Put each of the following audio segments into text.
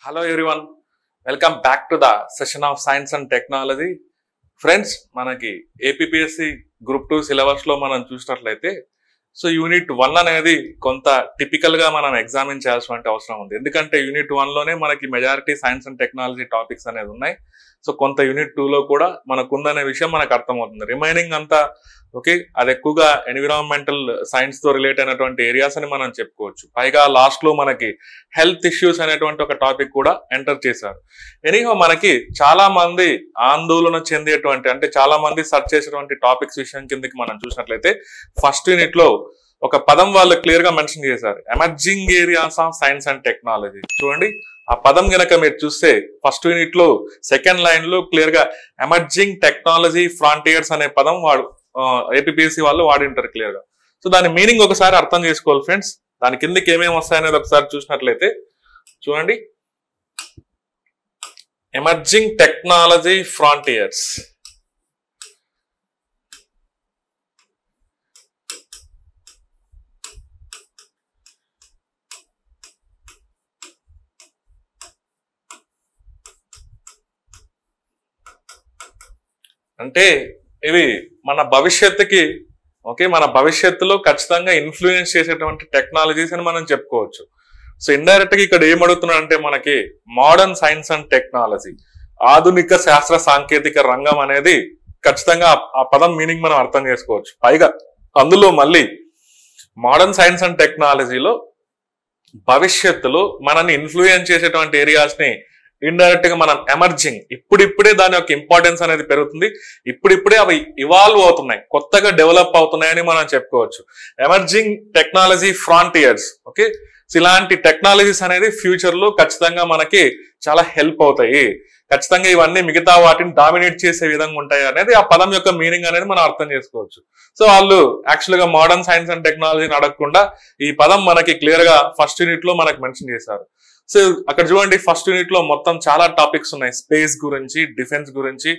Hello everyone, welcome back to the session of Science and Technology. Friends, మనకి APPSC Group 2 syllabus లో మనం చూసినట్లయితే so unit 1 అనేది కొంత టిపికల్ గా మనం ఎగ్జామిన్ చేయాల్సిన అవసరం ఉంది. ఎందుకంటే యూనిట్ 1 లోనే మనకి majority science and technology topics అనేది ఉన్నాయి. సో కొంత యూనిట్ 2 లో కూడా మనకు ఉందనే విషయం మనకు అర్థమవుతుంది. రిమైనింగ్ అంతా ఓకే, అది ఎక్కువగా ఎన్విరాన్మెంటల్ సైన్స్ తో రిలేట్ అయినటువంటి ఏరియాస్ అని మనం చెప్పుకోవచ్చు. పైగా లాస్ట్ లో మనకి హెల్త్ ఇష్యూస్ అనేటువంటి ఒక టాపిక్ కూడా ఎంటర్ చేశారు. ఎనీహో మనకి చాలా మంది ఆందోళన చెందేటువంటి అంటే చాలా మంది సర్చ్ చేసేటువంటి టాపిక్స్ విషయం కిందకి మనం చూసినట్లయితే ఫస్ట్ యూనిట్ లో ఒక పదం వాళ్ళు క్లియర్ గా మెన్షన్ చేశారు, emerging areas of science and technology. చూడండి, ఆ పదం గనక మీరు చూస్తే ఫస్ట్ యూనిట్ లో సెకండ్ లైన్ లో క్లియర్ గా ఎమర్జింగ్ టెక్నాలజీ ఫ్రాంటియర్స్ అనే పదం వాడు ఏపీపీఎస్సీ వాళ్ళు వాడింటారు క్లియర్ గా. సో దాని మీనింగ్ ఒకసారి అర్థం చేసుకోవాలి ఫ్రెండ్స్. దాని కిందకి ఏమేమి వస్తాయనేది ఒకసారి చూసినట్లయితే చూడండి, ఎమర్జింగ్ టెక్నాలజీ ఫ్రాంటియర్స్. అంటే ఇవి మన భవిష్యత్తుకి ఓకే, మన భవిష్యత్తులో ఖచ్చితంగా ఇన్ఫ్లుయెన్స్ చేసేటువంటి టెక్నాలజీస్ అని మనం చెప్పుకోవచ్చు. సో ఇండైరెక్ట్ గా ఇక్కడ ఏమడుగుతున్నారంటే మనకి మోడర్న్ సైన్స్ అండ్ టెక్నాలజీ, ఆధునిక శాస్త్ర సాంకేతిక రంగం అనేది ఖచ్చితంగా ఆ పదం మీనింగ్ మనం అర్థం చేసుకోవచ్చు. పైగా అందులో మళ్ళీ మోడర్న్ సైన్స్ అండ్ టెక్నాలజీలో భవిష్యత్తులో మనల్ని ఇన్ఫ్లుయెన్స్ చేసేటువంటి ఏరియాస్ ని ఇండైరెక్ట్ గా మనం ఎమర్జింగ్, ఇప్పుడిప్పుడే దాని యొక్క ఇంపార్టెన్స్ అనేది పెరుగుతుంది, ఇప్పుడిప్పుడే అవి ఇవాల్వ్ అవుతున్నాయి, కొత్తగా డెవలప్ అవుతున్నాయని మనం చెప్పుకోవచ్చు. Emerging technology frontiers okay. ఇలాంటి టెక్నాలజీస్ అనేది ఫ్యూచర్ లో ఖచ్చితంగా మనకి చాలా హెల్ప్ అవుతాయి. ఖచ్చితంగా ఇవన్నీ మిగతా వాటిని డామినేట్ చేసే విధంగా ఉంటాయి అనేది ఆ పదం యొక్క మీనింగ్ అనేది మనం అర్థం చేసుకోవచ్చు. సో వాళ్ళు యాక్చువల్ గా మోడర్న్ సైన్స్ అండ్ టెక్నాలజీని అడగకుండా ఈ పదం మనకి క్లియర్ గా ఫస్ట్ యూనిట్ లో మనకి మెన్షన్ చేశారు. సో అక్కడ చూడండి, ఫస్ట్ యూనిట్ లో మొత్తం చాలా టాపిక్స్ ఉన్నాయి. స్పేస్ గురించి, డిఫెన్స్ గురించి,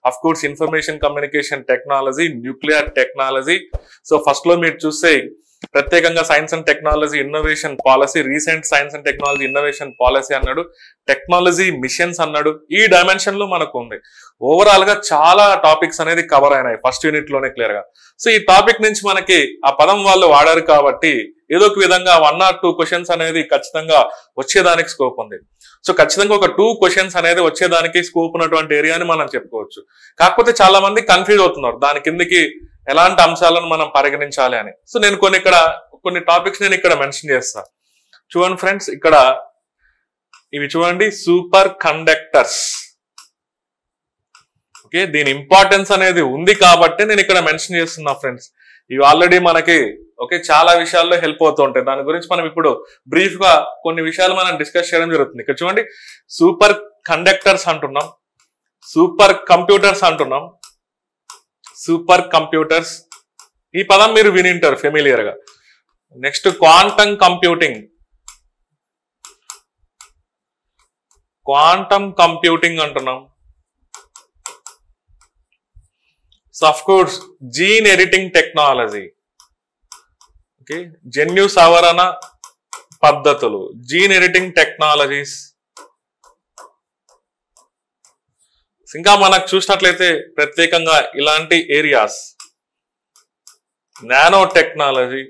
of course information communication technology, nuclear technology. So first లో మీరు చూస్తే ప్రత్యేకంగా science and technology innovation policy, recent science and technology innovation policy అన్నాడు, టెక్నాలజీ మిషన్స్ అన్నాడు. ఈ డైమెన్షన్ లో మనకు ఉంది. ఓవరాల్ గా చాలా టాపిక్స్ అనేది కవర్ అయినాయి ఫస్ట్ యూనిట్ లోనే క్లియర్ గా. సో ఈ టాపిక్ నుంచి మనకి ఆ పదం వాళ్ళు వాడారు కాబట్టి ఏదో ఒక విధంగా 1 or 2 క్వశ్చన్స్ అనేది ఖచ్చితంగా వచ్చేదానికి స్కోప్ ఉంది. సో ఖచ్చితంగా ఒక 2 క్వశ్చన్స్ అనేది వచ్చేదానికి స్కోప్ ఉన్నటువంటి ఏరియా అని మనం చెప్పుకోవచ్చు. కాకపోతే చాలా మంది కన్ఫ్యూజ్ అవుతున్నారు దాని కిందకి ఎలాంటి అంశాలను మనం పరిగణించాలి అని. సో నేను కొన్ని టాపిక్స్ నేను ఇక్కడ మెన్షన్ చేస్తాను. చూడండి ఫ్రెండ్స్, ఇక్కడ ఇవి చూడండి, సూపర్ కండక్టర్స్ ఓకే. దీని ఇంపార్టెన్స్ అనేది ఉంది కాబట్టి నేను ఇక్కడ మెన్షన్ చేస్తున్నా ఫ్రెండ్స్. ఇవి ఆల్రెడీ మనకి ఓకే చాలా విషయాల్లో హెల్ప్ అవుతూ ఉంటాయి. దాని గురించి మనం ఇప్పుడు బ్రీఫ్ గా కొన్ని విషయాలు మనం డిస్కస్ చేయడం జరుగుతుంది. ఇక్కడ చూడండి, సూపర్ కండక్టర్స్ అంటున్నాం, సూపర్ కంప్యూటర్స్ అంటున్నాం, సూపర్ కంప్యూటర్స్ ఈ పదం మీరు వినింటారు ఫెమిలియర్ గా. Next quantum computing, quantum computing అంటున్నాం. So of course gene editing technology okay, జన్యు సవరణ పద్ధతులు, జీన్ ఎడిటింగ్ టెక్నాలజీస్. ఇంకా మనకు చూసినట్లయితే ప్రత్యేకంగా ఇలాంటి areas, nano technology.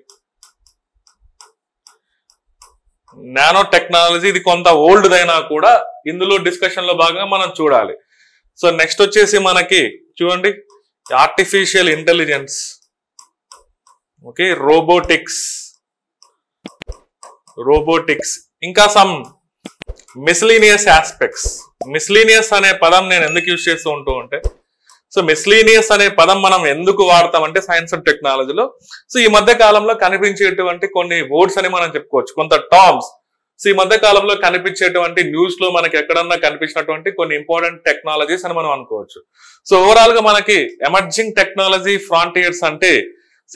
Nano technology ఇది కొంత ఓల్డ్ అయినా కూడా ఇందులో డిస్కషన్ లో భాగంగా మనం చూడాలి. సో నెక్స్ట్ వచ్చేసి మనకి చూడండి, ఆర్టిఫిషియల్ ఇంటెలిజెన్స్ ఓకే, రోబోటిక్స్, ఇంకా సమ్ మిస్లీనియస్ ఆస్పెక్ట్స్. మిస్లీనియస్ అనే పదం నేను ఎందుకు యూజ్ చేస్తూ ఉంటే, సో మిస్లీనియస్ అనే పదం మనం ఎందుకు వాడతామంటే సైన్స్ అండ్ టెక్నాలజీలో సో ఈ మధ్య కాలంలో కనిపించేటువంటి కొన్ని వర్డ్స్ అని మనం చెప్పుకోవచ్చు, కొంత టర్మ్స్. సో ఈ మధ్య కాలంలో కనిపించేటువంటి న్యూస్ లో మనకి ఎక్కడన్నా కనిపించినటువంటి కొన్ని ఇంపార్టెంట్ టెక్నాలజీస్ అని మనం అనుకోవచ్చు. సో ఓవరాల్ గా మనకి ఎమర్జింగ్ టెక్నాలజీ ఫ్రాంటియర్స్ అంటే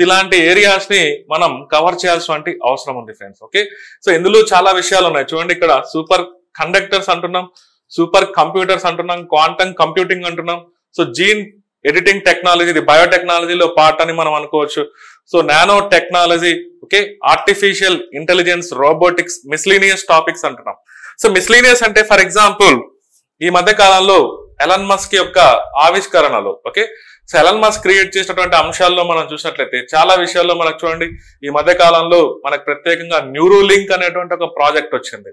ఇలాంటి ఏరియాస్ ని మనం కవర్ చేయాల్సిన అవసరం ఉంది ఫ్రెండ్స్ ఓకే. సో ఇందులో చాలా విషయాలు ఉన్నాయి. చూడండి, ఇక్కడ సూపర్ కండక్టర్స్ అంటున్నాం, సూపర్ కంప్యూటర్స్ అంటున్నాం, క్వాంటమ్ కంప్యూటింగ్ అంటున్నాం. సో జీన్ ఎడిటింగ్ టెక్నాలజీ ఇది బయోటెక్నాలజీలో పార్ట్ అని మనం అనుకోవచ్చు. So nano technology okay, artificial intelligence, robotics, miscellaneous topics అంటున్నాం. సో మిస్లీనియస్ అంటే ఫర్ ఎగ్జాంపుల్ ఈ మధ్య కాలంలో ఎలాన్ మస్క్ యొక్క ఆవిష్కరణలు, okay, so Elon Musk create చేసినటువంటి అంశాల్లో మనం చూసినట్లయితే చాలా విషయాల్లో మనకు చూడండి ఈ మధ్య కాలంలో మనకు ప్రత్యేకంగా న్యూరోలింక్ అనేటువంటి ఒక ప్రాజెక్ట్ వచ్చింది.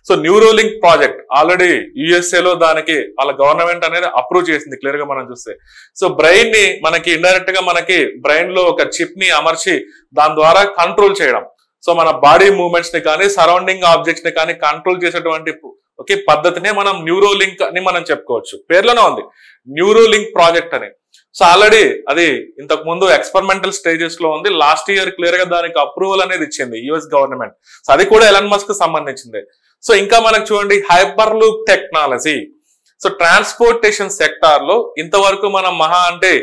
సో న్యూరోలింక్ ప్రాజెక్ట్ ఆల్రెడీ యుఎస్ఏలో దానికి వాళ్ళ గవర్నమెంట్ అనేది అప్రూవ్ చేసింది క్లియర్ గా మనం చూస్తే. సో బ్రెయిన్ ని మనకి ఇండైరెక్ట్ గా మనకి బ్రెయిన్ లో ఒక చిప్ ని అమర్చి దాని ద్వారా కంట్రోల్ చేయడం, సో మన బాడీ మూవ్మెంట్స్ ని కానీ సరౌండింగ్ ఆబ్జెక్ట్స్ ని కానీ కంట్రోల్ చేసేటువంటి ఓకే పద్ధతినే మనం న్యూరోలింక్ అని మనం చెప్పుకోవచ్చు. పేర్లోనే ఉంది న్యూరోలింక్ ప్రాజెక్ట్ అని. సో ఆల్రెడీ అది ఇంతకు ముందు ఎక్స్పెరిమెంటల్ స్టేజెస్ లో ఉంది. లాస్ట్ ఇయర్ క్లియర్ గా దానికి అప్రూవల్ అనేది ఇచ్చింది యుఎస్ గవర్నమెంట్. సో అది కూడా ఎలాన్ మస్క్ కు సంబంధించింది. సో ఇంకా మనకు చూడండి hyper loop technology. So transportation sector లో ఇంతవరకు మనం మహా అంటే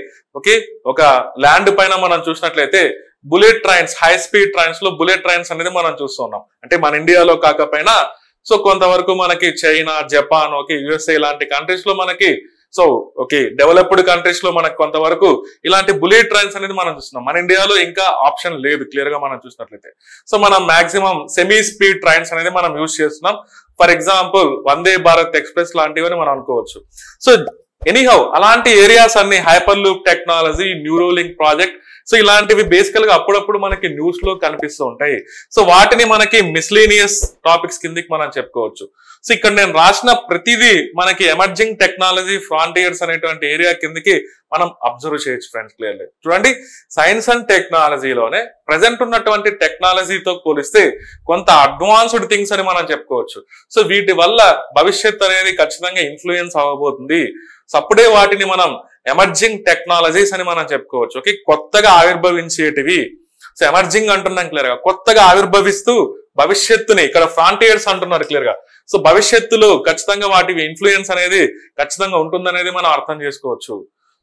ఓకే ఒక ల్యాండ్ పైన మనం చూసినట్లయితే bullet trains, high speed trains లో బుల్లెట్ ట్రైన్స్ అనేది మనం చూస్తున్నాం. అంటే మన ఇండియాలో కాకపోయినా సో కొంతవరకు మనకి చైనా, జపాన్, ఓకే యుఎస్ఏ ఇలాంటి కంట్రీస్ లో మనకి సో ఓకే డెవలప్డ్ కంట్రీస్ లో మనకు కొంతవరకు ఇలాంటి బుల్లెట్ ట్రైన్స్ అనేది మనం చూస్తున్నాం. మన ఇండియాలో ఇంకా ఆప్షన్ లేదు క్లియర్ గా మనం చూసినట్లయితే. సో మనం మాక్సిమం సెమీ స్పీడ్ ట్రైన్స్ అనేది మనం యూజ్ చేస్తున్నాం. For example Vande Bharat express లాంటివని మనం అనుకోవచ్చు. సో ఎనీహౌ అలాంటి ఏరియాస్ అన్ని hyper loop technology, neuralink project, so ఇలాంటివి బేసికల్ గా అప్పుడప్పుడు మనకి న్యూస్ లో కనిపిస్తూ ఉంటాయి. సో వాటిని మనకి మిస్లీనియస్ టాపిక్స్ కిందకి మనం చెప్పుకోవచ్చు. సో ఇక్కడ నేను రాసిన ప్రతిదీ మనకి ఎమర్జింగ్ టెక్నాలజీ ఫ్రాంటియర్స్ అనేటువంటి ఏరియా కిందకి మనం అబ్జర్వ్ చేయొచ్చు ఫ్రెండ్స్. క్లియర్లీ చూడండి సైన్స్ అండ్ టెక్నాలజీలోనే ప్రజెంట్ ఉన్నటువంటి టెక్నాలజీతో పోలిస్తే కొంత అడ్వాన్స్డ్ థింగ్స్ అని మనం చెప్పుకోవచ్చు. సో వీటి వల్ల భవిష్యత్ అనేది ఖచ్చితంగా ఇన్ఫ్లుయెన్స్ అవ్వబోతుంది. సో అప్పుడే వాటిని మనం ఎమర్జింగ్ టెక్నాలజీస్ అని మనం చెప్పుకోవచ్చు. ఓకే కొత్తగా ఆవిర్భవించేటివి. సో ఎమర్జింగ్ అంటున్నాం క్లియర్ గా, కొత్తగా ఆవిర్భవిస్తూ భవిష్యత్తుని ఇక్కడ ఫ్రాంటియర్స్ అంటున్నారు క్లియర్ గా. సో భవిష్యత్తులో ఖచ్చితంగా వాటి ఇన్ఫ్లుయెన్స్ అనేది ఖచ్చితంగా ఉంటుందనేది మనం అర్థం చేసుకోవచ్చు.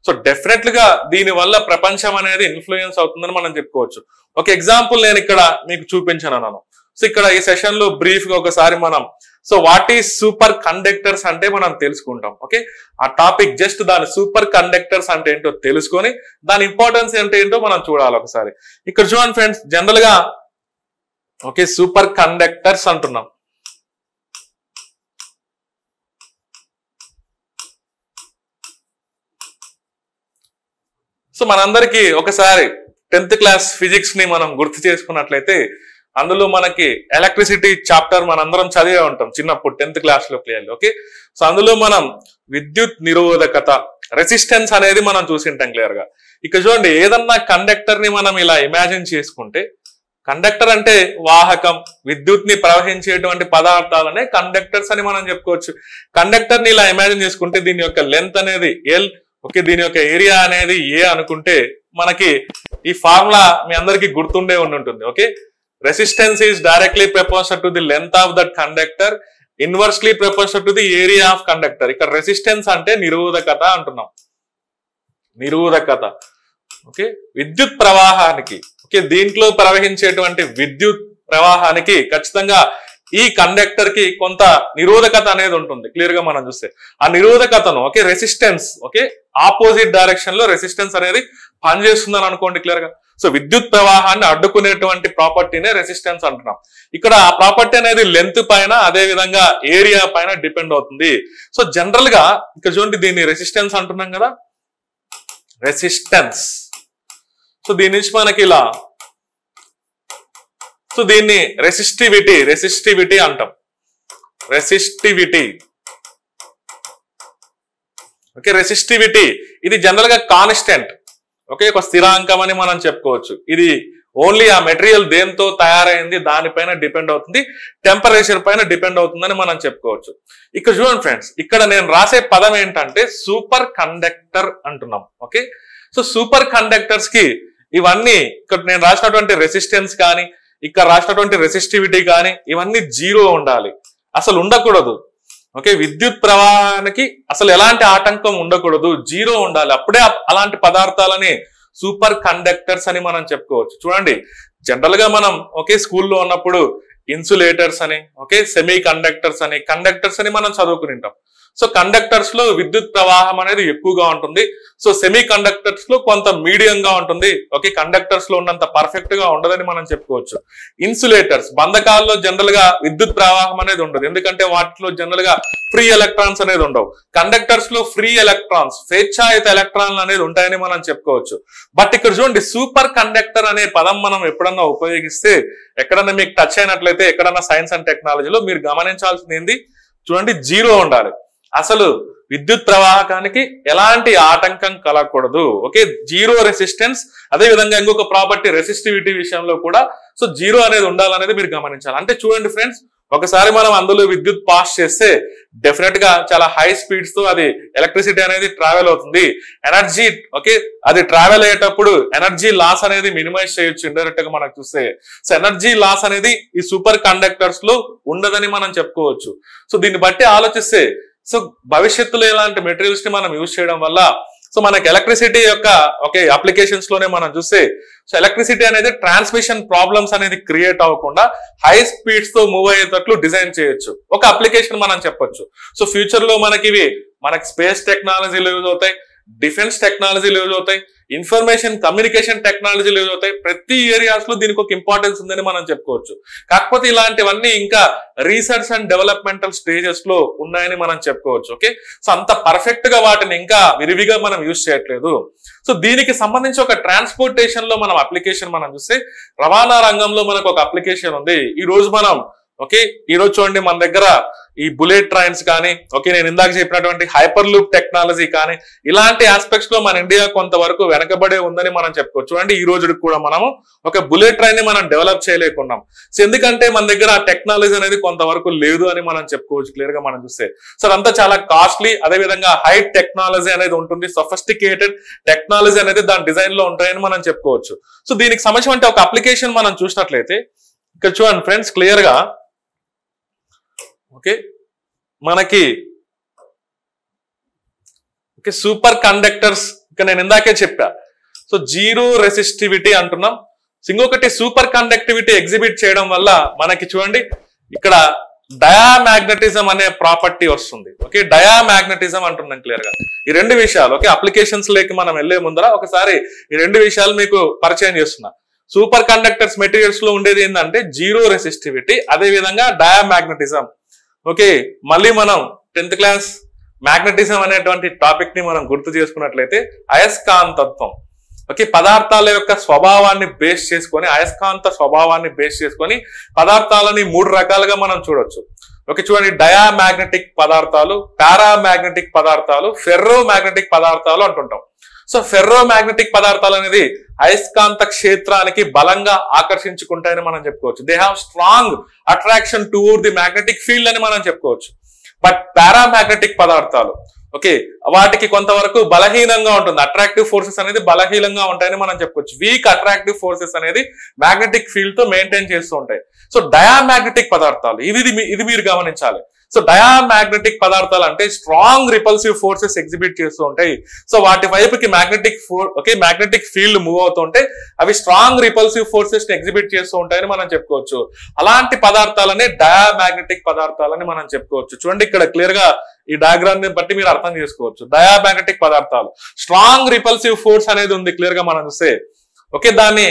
సో డెఫినెట్ గా దీని వల్ల ప్రపంచం అనేది ఇన్ఫ్లుయెన్స్ అవుతుందని మనం చెప్పుకోవచ్చు. ఒక ఎగ్జాంపుల్ నేను ఇక్కడ మీకు చూపించాను. సో ఇక్కడ ఈ సెషన్ లో బ్రీఫ్ గా ఒకసారి మనం so what is super conductors అంటే మనం తెలుసుకుంటాం. ఓకే ఆ టాపిక్ జస్ట్ దాని సూపర్ కండక్టర్స్ అంటే ఏంటో తెలుసుకొని దాని ఇంపార్టెన్స్ ఏంటో మనం చూడాలి ఒకసారి. ఇక్కడ చూడండి ఫ్రెండ్స్, జనరల్ గా ఓకే సూపర్ కండక్టర్స్ అంటున్నాం. సో మనందరికీ ఒకసారి 10th క్లాస్ ఫిజిక్స్ ని మనం గుర్తు చేసుకున్నట్లయితే అందులో మనకి ఎలక్ట్రిసిటీ చాప్టర్ మనందరం చదివే ఉంటాం చిన్నప్పుడు 10th క్లాస్ లో క్లియర్లీ. ఓకే సో అందులో మనం విద్యుత్ నిరోధకత, రెసిస్టెన్స్ అనేది మనం చూసింటాం క్లియర్ గా. ఇక చూడండి ఏదన్నా కండక్టర్ ని మనం ఇలా ఇమాజిన్ చేసుకుంటే, కండక్టర్ అంటే వాహకం, విద్యుత్ ని ప్రవహించేటువంటి పదార్థాలనే కండక్టర్స్ అని మనం చెప్పుకోవచ్చు. కండక్టర్ ని ఇలా ఇమాజిన్ చేసుకుంటే దీని యొక్క లెంత్ అనేది ఎల్, ఓకే దీని యొక్క ఏరియా అనేది ఏ అనుకుంటే మనకి ఈ ఫార్ములా మీ అందరికి గుర్తుండే ఉంటుంది. Okay resistance is directly proportional to the length of that conductor, inversely proportional to the area of conductor. ఇక్కడ రెసిస్టెన్స్ అంటే నిరోధకత అంటున్నాం, నిరోధకత. ఓకే విద్యుత్ ప్రవాహానికి, ఓకే దీంట్లో ప్రవహించేటువంటి విద్యుత్ ప్రవాహానికి ఖచ్చితంగా ఈ కండక్టర్ కి కొంత నిరోధకత అనేది ఉంటుంది క్లియర్ గా మనం చూస్తే. ఆ నిరోధకతను okay resistance, okay opposite direction లో రెసిస్టెన్స్ అనేది పనిచేస్తుందని అనుకోండి క్లియర్ గా. సో విద్యుత్ ప్రవాహాన్ని అడ్డుకునేటువంటి ప్రాపర్టీనే రెసిస్టెన్స్ అంటున్నాం. ఇక్కడ ఆ ప్రాపర్టీ అనేది లెంత్ పైన అదే విధంగా ఏరియా పైన డిపెండ్ అవుతుంది. సో జనరల్ గా ఇక్కడ చూడండి దీన్ని రెసిస్టెన్స్ అంటున్నాం కదా, రెసిస్టెన్స్. సో దీని నుంచి మనకి ఇలా, సో దీన్ని రెసిస్టివిటీ అంటాం, రెసిస్టివిటీ. ఓకే రెసిస్టివిటీ ఇది జనరల్ గా కాన్స్టెంట్, ఓకే ఒక స్థిరాంకం అని మనం చెప్పుకోవచ్చు. ఇది ఓన్లీ ఆ మెటీరియల్ దేంతో తయారైంది దానిపైన డిపెండ్ అవుతుంది, టెంపరేచర్ పైన డిపెండ్ అవుతుందని మనం చెప్పుకోవచ్చు. ఇక్కడ చూడండి ఫ్రెండ్స్, ఇక్కడ నేను రాసే పదం ఏంటంటే సూపర్ కండక్టర్ అంటున్నాం. ఓకే సో సూపర్ కండక్టర్స్ కి ఇవన్నీ ఇక్కడ నేను రాసినటువంటి రెసిస్టెన్స్ కానీ ఇక్కడ రాసినటువంటి రెసిస్టివిటీ కానీ ఇవన్నీ జీరో ఉండాలి, అసలు ఉండకూడదు. ఓకే విద్యుత్ ప్రవాహానికి అసలు ఎలాంటి ఆటంకం ఉండకూడదు, జీరో ఉండాలి. అప్పుడే అలాంటి పదార్థాలని సూపర్ కండక్టర్స్ అని మనం చెప్పుకోవచ్చు. చూడండి జనరల్ గా మనం ఓకే స్కూల్లో ఉన్నప్పుడు ఇన్సులేటర్స్ అని, ఓకే సెమీ కండక్టర్స్ అని, కండక్టర్స్ అని మనం చదువుకుని ఉంటాం. సో కండక్టర్స్ లో విద్యుత్ ప్రవాహం అనేది ఎక్కువగా ఉంటుంది. సో సెమీ కండక్టర్స్ లో కొంత మీడియం గా ఉంటుంది. ఓకే, కండక్టర్స్ లో ఉన్నంత పర్ఫెక్ట్ గా ఉండదని మనం చెప్పుకోవచ్చు. ఇన్సులేటర్స్, బంధకాల్లో జనరల్ గా విద్యుత్ ప్రవాహం అనేది ఉండదు, ఎందుకంటే వాటిలో జనరల్ గా ఫ్రీ ఎలక్ట్రాన్స్ అనేది ఉండవు. కండక్టర్స్ లో ఫ్రీ ఎలక్ట్రాన్స్, స్వేచ్ఛాయుత ఎలక్ట్రాన్లు అనేది ఉంటాయని మనం చెప్పుకోవచ్చు. బట్ ఇక్కడ చూడండి, సూపర్ కండక్టర్ అనే పదం మనం ఎప్పుడన్నా ఉపయోగిస్తే, ఎక్కడన్నా మీకు టచ్ అయినట్లయితే ఎక్కడన్నా సైన్స్ అండ్ టెక్నాలజీలో మీరు గమనించాల్సింది ఏంది, చూడండి, జీరో ఉండాలి. అసలు విద్యుత్ ప్రవాహకానికి ఎలాంటి ఆటంకం కలగకూడదు. Okay, zero resistance. అదే విధంగా ఇంకొక ప్రాపర్టీ రెసిస్టివిటీ విషయంలో కూడా సో జీరో అనేది ఉండాలనేది మీరు గమనించాలి. అంటే చూడండి ఫ్రెండ్స్, ఒకసారి మనం అందులో విద్యుత్ పాస్ చేస్తే డెఫినెట్ గా చాలా హై స్పీడ్స్ తో అది ఎలక్ట్రిసిటీ అనేది ట్రావెల్ అవుతుంది. ఎనర్జీ, ఓకే, అది ట్రావెల్ అయ్యేటప్పుడు ఎనర్జీ లాస్ అనేది మినిమైజ్ చేయొచ్చు ఇండైరెక్ట్ గా మనకు చూస్తే. సో ఎనర్జీ లాస్ అనేది ఈ సూపర్ కండక్టర్స్ లో ఉండదని మనం చెప్పుకోవచ్చు. సో దీన్ని బట్టి ఆలోచిస్తే, సో భవిష్యత్తులో ఇలాంటి మెటీరియల్స్ ని మనం యూజ్ చేయడం వల్ల సో మనకి ఎలక్ట్రిసిటీ యొక్క ఓకే అప్లికేషన్స్ లోనే మనం చూస్తే, సో ఎలక్ట్రిసిటీ అనేది ట్రాన్స్మిషన్ ప్రాబ్లమ్స్ అనేది క్రియేట్ అవ్వకుండా హై స్పీడ్స్ తో మూవ్ అయ్యేటట్లు డిజైన్ చేయొచ్చు. ఒక అప్లికేషన్ మనం చెప్పొచ్చు. సో ఫ్యూచర్ లో మనకి స్పేస్ టెక్నాలజీలు యూజ్ అవుతాయి, డిఫెన్స్ టెక్నాలజీలు యూజ్ అవుతాయి, ఇన్ఫర్మేషన్ కమ్యూనికేషన్ టెక్నాలజీలు యూజ్ అవుతాయి. ప్రతి ఏరియాస్ లో దీనికి ఒక ఇంపార్టెన్స్ ఉందని మనం చెప్పుకోవచ్చు. కాకపోతే ఇలాంటివన్నీ ఇంకా రీసెర్చ్ అండ్ డెవలప్మెంటల్ స్టేజెస్ లో ఉన్నాయని మనం చెప్పుకోవచ్చు. ఓకే, సో అంత పర్ఫెక్ట్ గా వాటిని ఇంకా విరివిగా మనం యూజ్ చేయట్లేదు. సో దీనికి సంబంధించి ఒక ట్రాన్స్పోర్టేషన్ లో మనం అప్లికేషన్ మనం చూస్తే, రవాణా రంగంలో మనకు ఒక అప్లికేషన్ ఉంది. ఈ రోజు మనం ఓకే, ఈ రోజు చూడండి మన దగ్గర ఈ బుల్లెట్ ట్రైన్స్ కానీ, ఓకే, నేను ఇందాక చెప్పినటువంటి హైపర్ లూప్ టెక్నాలజీ కానీ, ఇలాంటి ఆస్పెక్ట్స్ లో మన ఇండియా కొంతవరకు వెనకబడే ఉందని మనం చెప్పుకోవచ్చు. చూడండి, ఈ రోజుకి కూడా మనము ఒక బుల్లెట్ ట్రైన్ ని మనం డెవలప్ చేయలేకున్నాం. సో ఎందుకంటే మన దగ్గర ఆ టెక్నాలజీ అనేది కొంతవరకు లేదు అని మనం చెప్పుకోవచ్చు క్లియర్ గా మనం చూస్తే. సో అదంతా చాలా కాస్ట్లీ, అదే విధంగా హై టెక్నాలజీ అనేది ఉంటుంది, సొఫిస్టికేటెడ్ టెక్నాలజీ అనేది దాని డిజైన్ లో ఉంటాయని మనం చెప్పుకోవచ్చు. సో దీనికి సంబంధించిన ఒక అప్లికేషన్ మనం చూసినట్లయితే ఇక్కడ చూడండి ఫ్రెండ్స్, క్లియర్ గా ఓకే, మనకి ఓకే సూపర్ కండక్టర్స్ ఇక నేను ఇందాకే చెప్పా. సో జీరో రెసిస్టివిటీ అంటున్నాం. ఇంకొకటి సూపర్ కండక్టివిటీ ఎగ్జిబిట్ చేయడం వల్ల మనకి చూడండి ఇక్కడ డయామాగ్నెటిజం అనే ప్రాపర్టీ వస్తుంది. ఓకే, డయామాగ్నెటిజం అంటున్నాం క్లియర్ గా. ఈ రెండు విషయాలు ఓకే అప్లికేషన్స్ లేక మనం వెళ్లే ముందర ఒకసారి ఈ రెండు విషయాలు మీకు పరిచయం చేస్తున్నా. సూపర్ కండక్టర్స్ మెటీరియల్స్ లో ఉండేది ఏంటంటే జీరో రెసిస్టివిటీ, అదే విధంగా డయామాగ్నెటిజం. ఓకే, మళ్ళీ మనం 10th క్లాస్ మ్యాగ్నెటిజం అనేటువంటి టాపిక్ ని మనం గుర్తు చేసుకున్నట్లయితే అయస్కాంతత్వం. ఓకే, పదార్థాల యొక్క స్వభావాన్ని బేస్ చేసుకొని, అయస్కాంత స్వభావాన్ని బేస్ చేసుకొని పదార్థాలని 3 రకాలుగా మనం చూడొచ్చు. ఓకే, చూడండి, డయామాగ్నెటిక్ పదార్థాలు, పారామాగ్నెటిక్ పదార్థాలు, ఫెర్రో మ్యాగ్నెటిక్ పదార్థాలు అంటుంటాం. సో ఫెర్రో మ్యాగ్నెటిక్ పదార్థాలు అనేది అయస్కాంత క్షేత్రానికి బలంగా ఆకర్షించుకుంటాయని మనం చెప్పుకోవచ్చు. They have strong attraction towards the magnetic field అని మనం చెప్పుకోవచ్చు. బట్ పారామాగ్నెటిక్ పదార్థాలు ఓకే వాటికి కొంతవరకు బలహీనంగా ఉంటుంది, అట్రాక్టివ్ ఫోర్సెస్ అనేది బలహీనంగా ఉంటాయని మనం చెప్పుకోవచ్చు. వీక్ అట్రాక్టివ్ ఫోర్సెస్ అనేది మ్యాగ్నెటిక్ ఫీల్డ్ తో మెయింటైన్ చేస్తూ ఉంటాయి. సో డయామాగ్నెటిక్ పదార్థాలు ఇది మీరు గమనించాలి. సో డయామాగ్నెటిక్ పదార్థాలు అంటే స్ట్రాంగ్ రిపల్సివ్ ఫోర్సెస్ ఎగ్జిబిట్ చేస్తూ ఉంటాయి. సో వాటి వైపుకి మ్యాగ్నెటిక్ ఫీల్డ్ మూవ్ అవుతుంటే అవి స్ట్రాంగ్ రిపల్సివ్ ఫోర్సెస్ ని ఎగ్జిబిట్ చేస్తూ ఉంటాయని మనం చెప్పుకోవచ్చు. అలాంటి పదార్థాలనే డయామాగ్నెటిక్ పదార్థాలని మనం చెప్పుకోవచ్చు. చూడండి, ఇక్కడ క్లియర్ గా ఈ డయాగ్రామ్ ని బట్టి మీరు అర్థం చేసుకోవచ్చు. డయామాగ్నెటిక్ పదార్థాలు స్ట్రాంగ్ రిపల్సివ్ ఫోర్స్ అనేది ఉంది క్లియర్ గా మనం చూస్తే. ఓకే, దాన్ని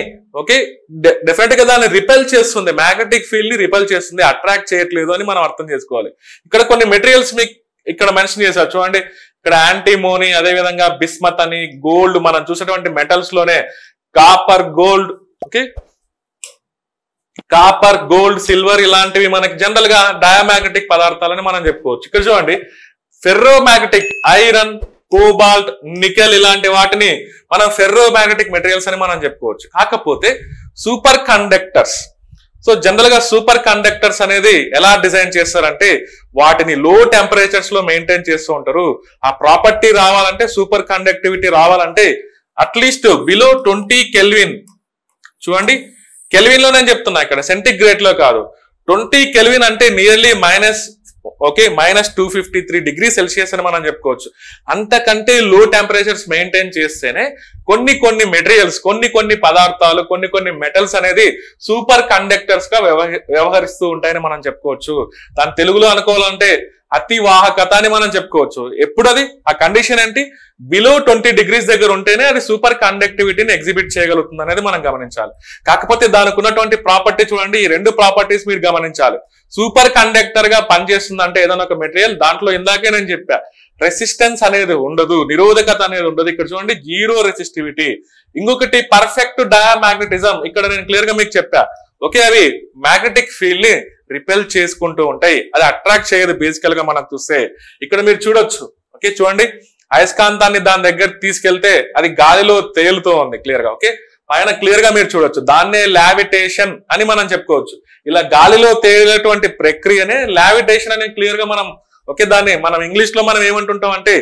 డెఫినెట్ గా దాన్ని రిపెల్ చేస్తుంది, మ్యాగ్నెటిక్ ఫీల్డ్ ని రిపెల్ చేస్తుంది, అట్రాక్ట్ చేయట్లేదు అని మనం అర్థం చేసుకోవాలి. ఇక్కడ కొన్ని మెటీరియల్స్ మీకు ఇక్కడ మెన్షన్ చేశారు చూడండి. ఇక్కడ యాంటీమోనీ, అదే విధంగా బిస్మత్ అని, గోల్డ్, మనం చూసేటువంటి మెటల్స్ లోనే copper, gold, okay copper, gold, silver ఇలాంటివి మనకి జనరల్ గా డయామాగ్నెటిక్ పదార్థాలని మనం చెప్పుకోవచ్చు. ఇక్కడ చూడండి, ferro magnetic, iron, cobalt, nickel ఇలాంటి వాటిని మనం ఫెర్రో మ్యాగ్నెటిక్ మెటీరియల్స్ అని మనం చెప్పుకోవచ్చు. కాకపోతే సూపర్ కండక్టర్స్, సో జనరల్ గా సూపర్ కండక్టర్స్ అనేది ఎలా డిజైన్ చేస్తారంటే వాటిని లో టెంపరేచర్స్ లో మెయింటైన్ చేస్తూ ఉంటారు. ఆ ప్రాపర్టీ రావాలంటే, సూపర్ కండక్టివిటీ రావాలంటే అట్లీస్ట్ బిలో 20 కెల్విన్. చూడండి, కెల్విన్ లో నేను చెప్తున్నా, ఇక్కడ సెంటిగ్రేడ్ లో కాదు. 20 కెల్విన్ అంటే నియర్లీ -253 డిగ్రీ సెల్సియస్ అని మనం చెప్పుకోవచ్చు. అంతకంటే లో టెంపరేచర్స్ మెయింటైన్ చేస్తేనే కొన్ని మెటీరియల్స్, కొన్ని పదార్థాలు, కొన్ని మెటల్స్ అనేది సూపర్ కండక్టర్స్ గా వ్యవహరిస్తూ ఉంటాయని మనం చెప్పుకోవచ్చు. దాని తెలుగులో అనుకోవాలంటే అతి వాహకత అని మనం చెప్పుకోవచ్చు. ఎప్పుడు అది ఆ కండిషన్ ఏంటి, బిలో 20 degrees దగ్గర ఉంటేనే అది సూపర్ కండక్టివిటీని ఎగ్జిబిట్ చేయగలుగుతుంది అనేది మనం గమనించాలి. కాకపోతే దానికి ఉన్నటువంటి ప్రాపర్టీ చూడండి, ఈ రెండు ప్రాపర్టీస్ మీరు గమనించాలి. సూపర్ కండక్టర్ గా పనిచేస్తుంది అంటే ఏదైనా ఒక మెటీరియల్, దాంట్లో ఇందాకే నేను చెప్పా రెసిస్టెన్స్ అనేది ఉండదు, నిరోధకత అనేది ఉండదు. ఇక్కడ చూడండి జీరో రెసిస్టివిటీ. ఇంకొకటి పర్ఫెక్ట్ డయామాగ్నెటిజం, ఇక్కడ నేను క్లియర్ గా మీకు చెప్పా. ఓకే, అవి మ్యాగ్నెటిక్ ఫీల్డ్ ని రిపెల్ చేసుకుంటూ ఉంటాయి, అది అట్రాక్ట్ చేయదు బేసికల్ గా మనం చూస్తే. ఇక్కడ మీరు చూడొచ్చు. ఓకే, చూడండి అయస్కాంతాన్ని దాని దగ్గర తీసుకెళ్తే అది గాలిలో తేలుతూ ఉంది క్లియర్ గా. ఓకే, పైన క్లియర్ గా మీరు చూడొచ్చు, దాన్నే లావిటేషన్ అని మనం చెప్పుకోవచ్చు. ఇలా గాలిలో తేలేటువంటి ప్రక్రియనే లావిటేషన్ అని క్లియర్ గా మనం, ఓకే, దాన్ని మనం ఇంగ్లీష్ లో మనం ఏమంటుంటాం అంటే,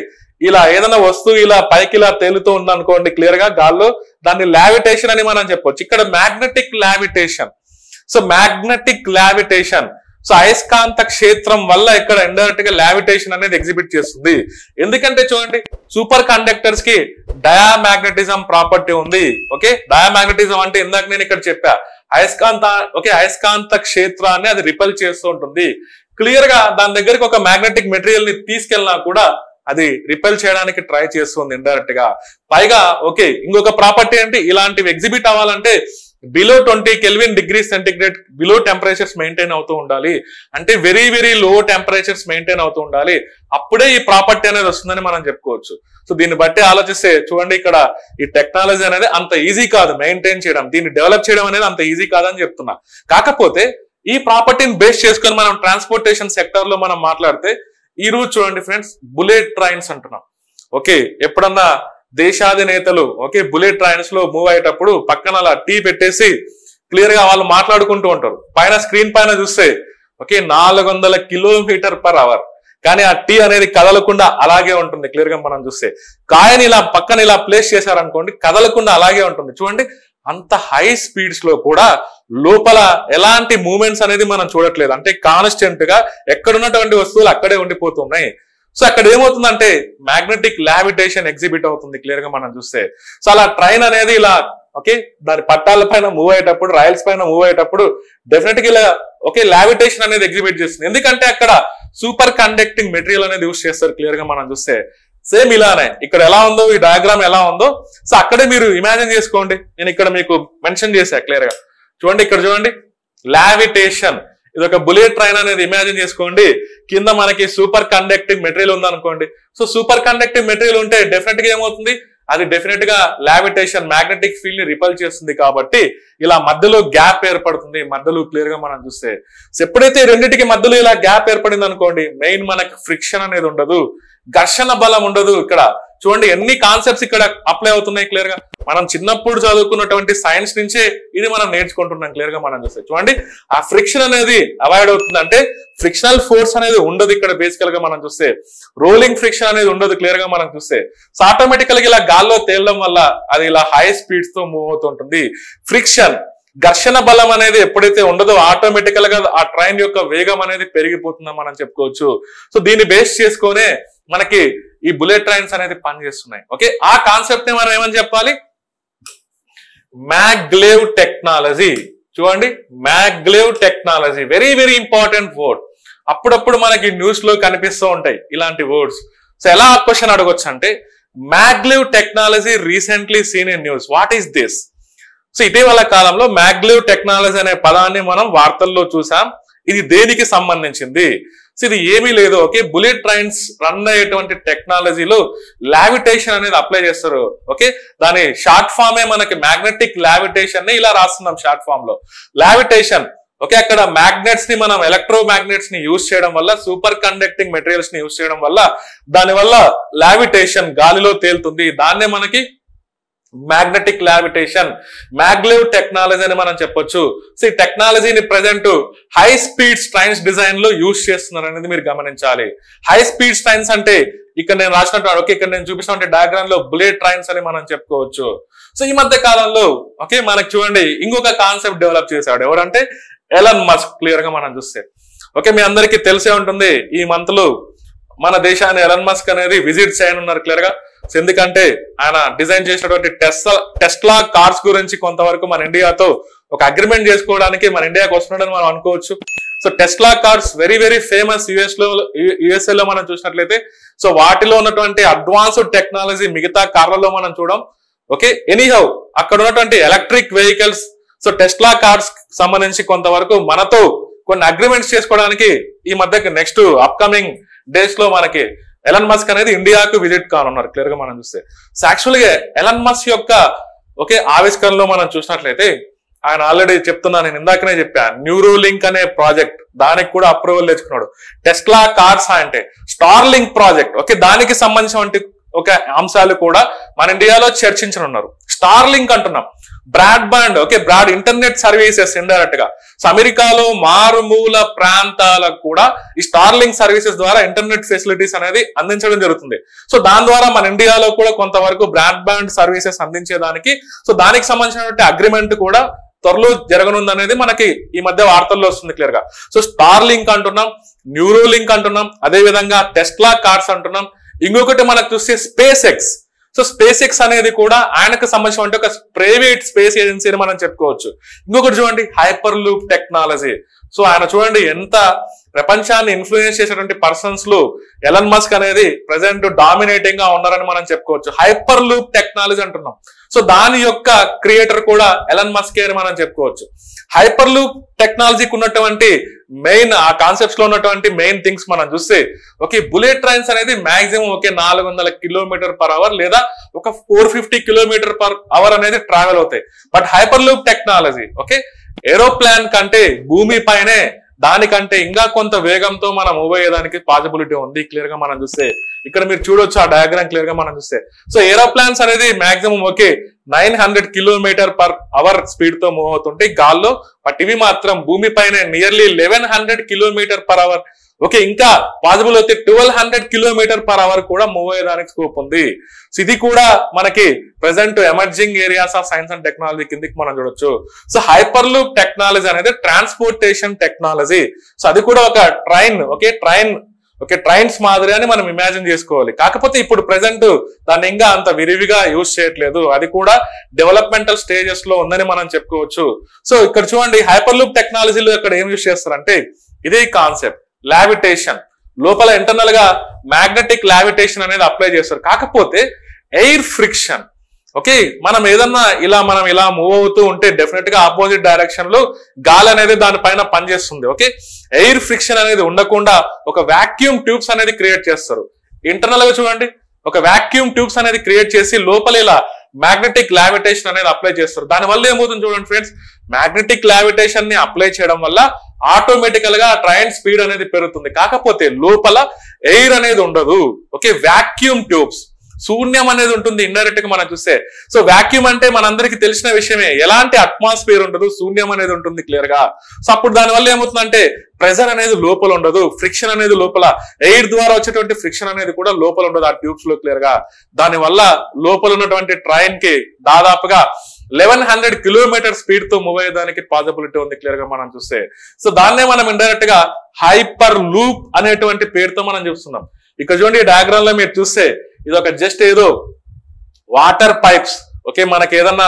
ఇలా ఏదైనా వస్తువు ఇలా పైకి ఇలా తేలుతూ ఉంది అనుకోండి క్లియర్ గా గాల్లో, దాన్ని లావిటేషన్ అని మనం చెప్పొచ్చు. ఇక్కడ magnetic levitation. So magnetic levitation, so అయస్కాంత క్షేత్రం వల్ల ఇక్కడ ఇండైరెక్ట్ గా లావిటేషన్ అనేది ఎగ్జిబిట్ చేస్తుంది. ఎందుకంటే చూడండి సూపర్ కండక్టర్స్ కి డయామాగ్నెటిజం ప్రాపర్టీ ఉంది. ఓకే, డయామాగ్నెటిజం అంటే ఇందాక నేను ఇక్కడ చెప్పా, అయస్కాంత క్షేత్రాన్ని అది రిపెల్ చేస్తూ ఉంటుంది. క్లియర్ గా దాని దగ్గరికి ఒక మ్యాగ్నెటిక్ మెటీరియల్ ని తీసుకెళ్ళినా కూడా అది రిపెల్ చేయడానికి ట్రై చేస్తుంది ఇండైరెక్ట్ గా. పైగా ఓకే, ఇంకొక ప్రాపర్టీ అంటే ఇలాంటివి ఎగ్జిబిట్ అవ్వాలంటే below 20 Kelvin degrees centigrade below temperatures maintain అవుతూ ఉండాలి. అంటే very very low temperatures maintain అవుతూ ఉండాలి, అప్పుడే ఈ ప్రాపర్టీ అనేది వస్తుందని మనం చెప్పుకోవచ్చు. సో దీన్ని బట్టి ఆలోచిస్తే చూడండి, ఇక్కడ ఈ టెక్నాలజీ అనేది అంత ఈజీ కాదు మెయింటైన్ చేయడం, దీన్ని డెవలప్ చేయడం అనేది అంత ఈజీ కాదని చెప్తున్నా. కాకపోతే ఈ ప్రాపర్టీని బేస్ చేసుకొని మనం ట్రాన్స్పోర్టేషన్ సెక్టర్ లో మనం మాట్లాడితే, ఈ రోజు చూడండి ఫ్రెండ్స్, బుల్లెట్ ట్రైన్స్ అంటున్నాం. ఓకే, ఎప్పుడన్నా దేశాధినేతలు ఓకే బుల్లెట్ ట్రైన్స్ లో మూవ్ అయ్యేటప్పుడు పక్కన అలా టీ పెట్టేసి క్లియర్ గా వాళ్ళు మాట్లాడుకుంటూ ఉంటారు. పైన స్క్రీన్ పైన చూస్తే ఓకే 400 km/h, కానీ ఆ టీ అనేది కదలకుండా అలాగే ఉంటుంది క్లియర్ గా మనం చూస్తే. కాయని ఇలా పక్కన ఇలా ప్లేస్ చేశారనుకోండి, కదలకుండా అలాగే ఉంటుంది. చూడండి అంత హై స్పీడ్స్ లో కూడా లోపల ఎలాంటి మూమెంట్స్ అనేది మనం చూడట్లేదు, అంటే కాన్స్టెంట్ గా ఎక్కడున్నటువంటి వస్తువులు అక్కడే ఉండిపోతున్నాయి. సో అక్కడ ఏమవుతుందంటే మ్యాగ్నెటిక్ లావిటేషన్ ఎగ్జిబిట్ అవుతుంది క్లియర్ గా మనం చూస్తే. సో అలా ట్రైన్ అనేది ఇలా ఓకే దాని పట్టాల పైన మూవ్ అయ్యేటప్పుడు, రైల్స్ పైన మూవ్ అయ్యేటప్పుడు డెఫినెట్ గా ఇలా ఓకే లావిటేషన్ అనేది ఎగ్జిబిట్ చేస్తుంది. ఎందుకంటే అక్కడ సూపర్ కండక్టింగ్ మెటీరియల్ అనేది యూస్ చేస్తారు క్లియర్ గా మనం చూస్తే. సేమ్ ఇలానే ఇక్కడ ఎలా ఉందో ఈ డయాగ్రామ్ ఎలా ఉందో, సో అక్కడే మీరు ఇమాజిన్ చేసుకోండి. నేను ఇక్కడ మీకు మెన్షన్ చేశా క్లియర్ గా. చూడండి ఇక్కడ చూడండి లావిటేషన్, ఇది ఒక బుల్లెట్ ట్రైన్ అనేది ఇమాజిన్ చేసుకోండి. కింద మనకి సూపర్ కండక్టింగ్ మెటీరియల్ ఉందనుకోండి. సో సూపర్ కండక్టింగ్ మెటీరియల్ ఉంటే డెఫినెట్ గా ఏమవుతుంది, అది డెఫినెట్ గా లావిటేషన్ మ్యాగ్నెటిక్ ఫీల్డ్ ని రిపల్ చేస్తుంది. కాబట్టి ఇలా మధ్యలో గ్యాప్ ఏర్పడుతుంది మధ్యలో క్లియర్ గా మనం చూస్తే. సో ఎప్పుడైతే రెండింటికి మధ్యలో ఇలా గ్యాప్ ఏర్పడింది అనుకోండి, మెయిన్ మనకి ఫ్రిక్షన్ అనేది ఉండదు, ఘర్షణ బలం ఉండదు. ఇక్కడ చూడండి ఎన్ని కాన్సెప్ట్స్ ఇక్కడ అప్లై అవుతున్నాయి క్లియర్ గా. మనం చిన్నప్పుడు చదువుకున్నటువంటి సైన్స్ నుంచే ఇది మనం నేర్చుకుంటున్నాం క్లియర్ గా మనం చూస్తే. చూడండి ఆ ఫ్రిక్షన్ అనేది అవాయిడ్ అవుతుంది, అంటే ఫ్రిక్షనల్ ఫోర్స్ అనేది ఉండదు ఇక్కడ బేసికల్ గా మనం చూస్తే. రోలింగ్ ఫ్రిక్షన్ అనేది ఉండదు క్లియర్ గా మనం చూస్తే. సో ఆటోమేటికల్ గా ఇలా గాల్లో తేలడం వల్ల అది ఇలా హై స్పీడ్స్ తో మూవ్ అవుతుంటుంది. ఫ్రిక్షన్ ఘర్షణ బలం అనేది ఎప్పుడైతే ఉండదో ఆటోమేటికల్ గా ఆ ట్రైన్ యొక్క వేగం అనేది పెరిగిపోతుందని మనం చెప్పుకోవచ్చు. సో దీన్ని బేస్ చేసుకునే మనకి ఈ బుల్లెట్ ట్రైన్స్ అనేది పనిచేస్తున్నాయి. ఓకే, ఆ కాన్సెప్ట్ ని మనం ఏమని చెప్పాలి, మ్యాగ్లేవ్ టెక్నాలజీ. చూడండి maglev technology very very important word. అప్పుడప్పుడు మనకి న్యూస్ లో కనిపిస్తూ ఉంటాయి ఇలాంటి వర్డ్స్. సో ఎలా క్వశ్చన్ అడగొచ్చు అంటే, maglev technology recently scene in news, what is this? So ఇటీవల కాలంలో మ్యాగ్లేవ్ టెక్నాలజీ అనే పదాన్ని మనం వార్తల్లో చూసాం. ఇది దేనికి సంబంధించింది? సో ఇది ఏమీ లేదు. ఓకే, బుల్లెట్ ట్రైన్స్ రన్ అయ్యేటువంటి టెక్నాలజీలో లావిటేషన్ అనేది అప్లై చేస్తారు. ఓకే, దాని షార్ట్ ఫామే మనకి మ్యాగ్నెటిక్ లావిటేషన్ ని ఇలా రాస్తున్నాం షార్ట్ ఫామ్ లో లావిటేషన్. ఓకే, అక్కడ మ్యాగ్నెట్స్ ని మనం ఎలక్ట్రో మ్యాగ్నెట్స్ ని యూజ్ చేయడం వల్ల, సూపర్ కండక్టింగ్ మెటీరియల్స్ ని యూజ్ చేయడం వల్ల దాని వల్ల లావిటేషన్ గాలిలో తేలుతుంది. దాన్నే మనకి మ్యాగ్నెటిక్ లావిటేషన్, మ్యాగ్లేవ్ టెక్నాలజీ అని మనం చెప్పొచ్చు. సో ఈ టెక్నాలజీని present high speed trains design లో యూజ్ చేస్తున్నారు అనేది మీరు గమనించాలి. హై స్పీడ్ ట్రైన్స్ అంటే ఇక్కడ నేను రాసినట్టు ఓకే ఇక్కడ నేను చూపిస్తున్న డయాగ్రామ్ లో బుల్లెట్ ట్రైన్స్ అని మనం చెప్పుకోవచ్చు. సో ఈ మధ్య కాలంలో ఓకే మనకు చూడండి ఇంకొక కాన్సెప్ట్ డెవలప్ చేశాడు. ఎవరంటే ఎలన్ మస్క్. క్లియర్ గా మనం చూస్తే ఓకే మీ అందరికీ తెలిసే ఉంటుంది, ఈ మంత్ లో మన దేశాన్ని ఎలన్ మస్క్ అనేది విజిట్ చేయనున్నారు క్లియర్ గా. ఎందుకంటే ఆయన డిజైన్ చేసినటువంటి టెస్లా కార్స్ గురించి కొంతవరకు మన ఇండియాతో ఒక అగ్రిమెంట్ చేసుకోవడానికి మన ఇండియాకి వస్తున్నాడని మనం అనుకోవచ్చు. So Tesla cars very very famous USA లో మనం చూసినట్లయితే. సో వాటిలో ఉన్నటువంటి అడ్వాన్స్డ్ టెక్నాలజీ మిగతా కార్లలో మనం చూడం. ఓకే, ఎనీహౌ అక్కడ ఉన్నటువంటి electric vehicles, so Tesla cars సంబంధించి కొంతవరకు మనతో కొన్ని అగ్రిమెంట్స్ చేసుకోవడానికి ఈ మధ్య నెక్స్ట్ అప్కమింగ్ డేస్ లో మనకి ఎలన్ మస్క్ అనేది ఇండియాకు విజిట్ కానున్నారు క్లియర్ గా మనం చూస్తే. సో యాక్చువల్గా ఎలన్ మస్క్ యొక్క ఆవిష్కరణలో మనం చూసినట్లయితే ఆయన ఆల్రెడీ చెప్తున్నా, నేను ఇందాకనే చెప్పా, న్యూరోలింక్ అనే ప్రాజెక్ట్ దానికి కూడా అప్రూవల్ తెచ్చుకున్నాడు. టెస్లా కార్స్ అంటే స్టార్లింక్ ప్రాజెక్ట్, ఓకే, దానికి సంబంధించిన అంశాలు కూడా మన ఇండియాలో చర్చించనున్నారు. స్టార్లింక్ అంటున్నాం, broadband, okay, broad internet services indirect గా. సో అమెరికాలో మారుమూల ప్రాంతాలకు కూడా ఈ స్టార్లింక్ సర్వీసెస్ ద్వారా ఇంటర్నెట్ ఫెసిలిటీస్ అనేది అందించడం జరుగుతుంది. సో దాని ద్వారా మన ఇండియాలో కూడా కొంతవరకు బ్రాడ్బ్యాండ్ సర్వీసెస్ అందించేదానికి, సో దానికి సంబంధించినటువంటి అగ్రిమెంట్ కూడా త్వరలో జరగనుంది అనేది మనకి ఈ మధ్య వార్తల్లో వస్తుంది క్లియర్ గా. సో స్టార్లింక్ అంటున్నాం, న్యూరోలింక్ అంటున్నాం, అదే విధంగా టెస్లా కార్స్ అంటున్నాం. ఇంకొకటి మనకు చూస్తే space X. So space X అనేది కూడా ఆయనకు సంబంధించిన ఒక ప్రైవేట్ స్పేస్ ఏజెన్సీ అని మనం చెప్పుకోవచ్చు. ఇంకొకటి చూడండి, హైపర్ లూప్ టెక్నాలజీ. సో ఆయన చూడండి ఎంత ప్రపంచాన్ని ఇన్ఫ్లుయెన్స్ చేసేటువంటి పర్సన్స్ లో ఎలన్ మస్క్ అనేది ప్రెసెంట్ డామినేటింగ్ గా ఉన్నారని మనం చెప్పుకోవచ్చు. హైపర్ లూప్ టెక్నాలజీ అంటున్నాం. సో దాని యొక్క క్రియేటర్ కూడా ఎలన్ మస్కే అని మనం చెప్పుకోవచ్చు. హైపర్ లూప్ టెక్నాలజీకి ఉన్నటువంటి మెయిన్ ఆ కాన్సెప్ట్స్ లో ఉన్నటువంటి మెయిన్ థింగ్స్ మనం చూస్తే, ఓకే, బుల్లెట్ ట్రైన్స్ అనేది మాక్సిమం 400 km/h లేదా 450 km/h అనేది ట్రావెల్ అవుతాయి. But hyper loop technology, okay, aeroplane కంటే భూమి పైనే దానికంటే ఇంకా కొంత వేగంతో మనం మూవ్ అయ్యేదానికి పాసిబిలిటీ ఉంది క్లియర్ గా మనం చూస్తే. ఇక్కడ మీరు చూడొచ్చు ఆ డయాగ్రామ్ క్లియర్ గా మనం చూస్తే. సో ఏరోప్లాన్స్ అనేది మాక్సిమం 900 km/h స్పీడ్ తో మూవ్ అవుతుంటాయి గాల్లో. బట్ ఇవి మాత్రం భూమి పైన నియర్లీ 1100 km/h, ఓకే, ఇంకా పాసిబుల్ అయితే 1200 km/h కూడా మూవ్ అయ్యేదానికి స్కోప్ ఉంది. సో ఇది కూడా మనకి present emerging areas of science and technology కిందకి మనం చూడొచ్చు. సో హైపర్ లూప్ టెక్నాలజీ అనేది ట్రాన్స్పోర్టేషన్ టెక్నాలజీ. సో అది కూడా ఒక ట్రైన్, ట్రైన్స్ మాదిరి అని మనం ఇమాజిన్ చేసుకోవాలి. కాకపోతే ఇప్పుడు ప్రెసెంట్ దాన్ని ఇంకా అంత విరివిగా యూజ్ చేయట్లేదు, అది కూడా డెవలప్మెంటల్ స్టేజెస్ లో ఉందని మనం చెప్పుకోవచ్చు. సో ఇక్కడ చూడండి, హైపర్ లూప్ టెక్నాలజీలో ఇక్కడ ఏం యూజ్ చేస్తారంటే ఇదే కాన్సెప్ట్, లావిటేషన్. లోపల ఇంటర్నల్ గా మ్యాగ్నెటిక్ లావిటేషన్ అనేది అప్లై చేస్తారు. కాకపోతే ఎయిర్ ఫ్రిక్షన్, ఓకే, మనం ఏదన్నా మనం ఇలా మూవ్ అవుతూ ఉంటే డెఫినెట్ గా ఆపోజిట్ డైరెక్షన్ లో గాలి అనేది దానిపైన పనిచేస్తుంది. ఓకే, ఎయిర్ ఫ్రిక్షన్ అనేది ఉండకుండా ఒక వాక్యూమ్ ట్యూబ్స్ అనేది క్రియేట్ చేస్తారు. ఇంటర్నల్ గా చూడండి, ఒక వాక్యూమ్ ట్యూబ్స్ అనేది క్రియేట్ చేసి లోపల ఇలా మ్యాగ్నెటిక్ లావిటేషన్ అనేది అప్లై చేస్తారు. దానివల్ల ఏమవుతుంది చూడండి ఫ్రెండ్స్, మ్యాగ్నెటిక్ లావిటేషన్ ని అప్లై చేయడం వల్ల ఆటోమేటికల్ గా ట్రైన్ స్పీడ్ అనేది పెరుగుతుంది. కాకపోతే లోపల ఎయిర్ అనేది ఉండదు. ఓకే, వాక్యూమ్ ట్యూబ్స్, శూన్యం అనేది ఉంటుంది ఇండైరెక్ట్ గా మనం చూస్తే. సో వాక్యూమ్ అంటే మనందరికి తెలిసిన విషయమే, ఎలాంటి అట్మాస్ఫియర్ ఉండదు, శూన్యం అనేది ఉంటుంది క్లియర్ గా. సో అప్పుడు దానివల్ల ఏమవుతుందంటే ప్రెజర్ అనేది లోపల ఉండదు, ఫ్రిక్షన్ అనేది లోపల, ఎయిర్ ద్వారా వచ్చేటువంటి ఫ్రిక్షన్ అనేది కూడా లోపల ఉండదు ఆ ట్యూబ్స్ లో క్లియర్ గా. దానివల్ల లోపల ఉన్నటువంటి ట్రైన్ కి దాదాపుగా 1100 km స్పీడ్ తో మూవ్ అయ్యేదానికి పాసిబిలిటీ ఉంది క్లియర్ గా మనం చూస్తే. సో దాన్నే మనం ఇండైరెక్ట్ గా హైపర్ లూప్ అనేటువంటి పేరుతో మనం చూస్తున్నాం. ఇక్కడ చూడండి, ఈ డయాగ్రామ్ లో మీరు చూస్తే ఇది ఒక జస్ట్ ఏదో వాటర్ పైప్స్. ఓకే, మనకి ఏదన్నా